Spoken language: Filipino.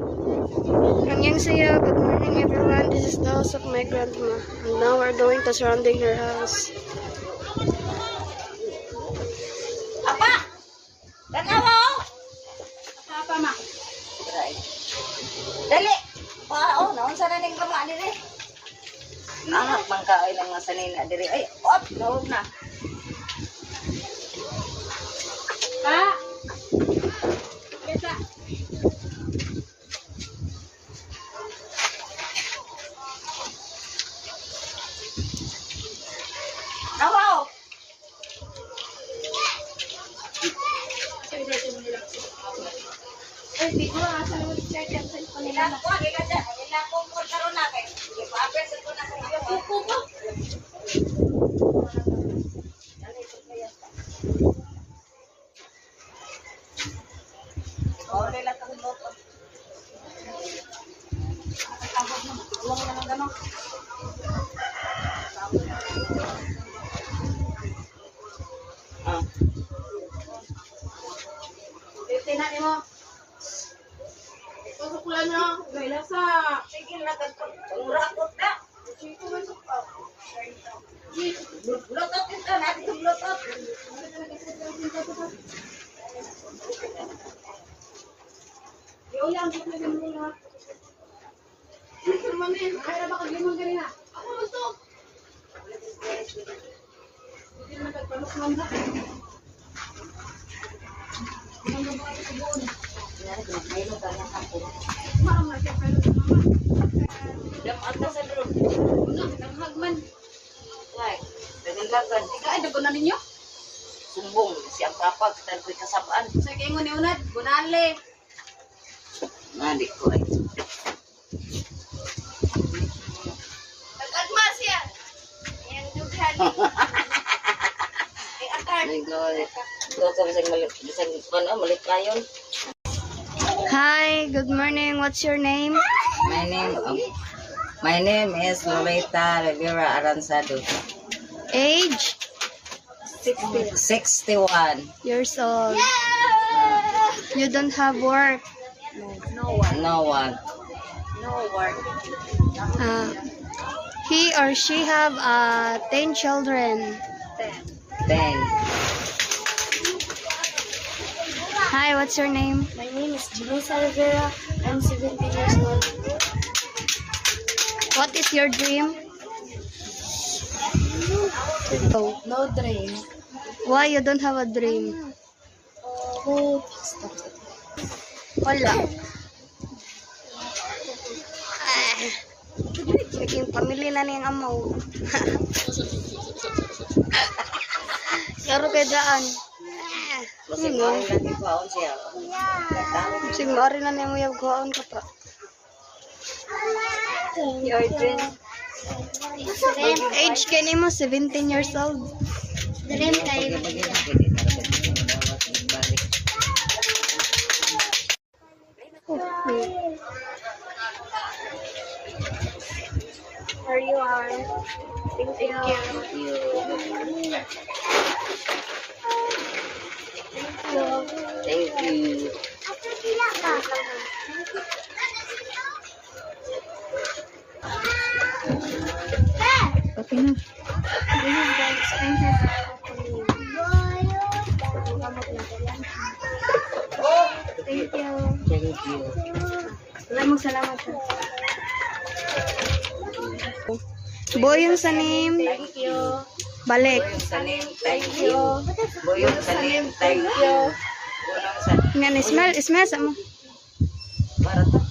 Annyeonghaseyo, good morning everyone. This is the house of my grandma. And now we're going to surrounding her house. Apa? Tanawa oh. Apa ma? Dali. Wow, naon sa naning kama diri? Anak man kaay nang sanina diri. Ay, op, naog na. Pa. Bisa. Nawaw. Ay, di ko asa naman i-check ang cellphone nila. Wag ka dyan. Ila ko mo karon na kay. Ipa-address ko na sa iyo. Kuko. Oh, dela ka mo. Ulang na lang gano. Ah. Tingnan mo. Pagkukulan nyo, gaya sa... Sige na kagkurakot na. Bluetooth ito natin yung bluetooth. Iulang, kita din mo lahat. Ito naman din, kaya ba kaglimang ganina? Ako gusto! Hindi naman nagpalukman na. Ang gaba ito sa buon. Maam na siya pala sa mama. Dapat na sa drone. Ano, naghagman. Right. Dagan-dagan. Ika, ay, dago na ninyo? Sumbong. Siyang kapag. Tanpoy kasabaan. Sa kayo ni Unad, bunali. Nadi ko ay. Nag-agma siya. Ayan, dughan. Ay, akar. Ay, God. Ito ka bisang malit kayon. Hi, good morning. What's your name? My name is Lolita Rivera Aransado. Age? 61. Years old. You don't have work. No one. He or she have 10 children. 10. Hi, what's your name? My name is Janessa Rivera. I'm 17 years old. What is your dream? Oh, No dream. why you don't have a dream? Oh, Wala. Naging pamilya na niyang amaw. Karo kay daan. Kasi mo ang lagi paon siya. Sige, maari na niyang uyab kuhaon ka pa. your dream. Age ka mo, 17 years old. Dream kayo. Where you are. Thank you. Thank you. Okay na. Thank you. Thank you. Salamat siya. Boyong sa name. Thank you. Balik. Boyong sa name, thank you. Boyong sa name, thank you. Unang sa Nga, smell sa mo. para to.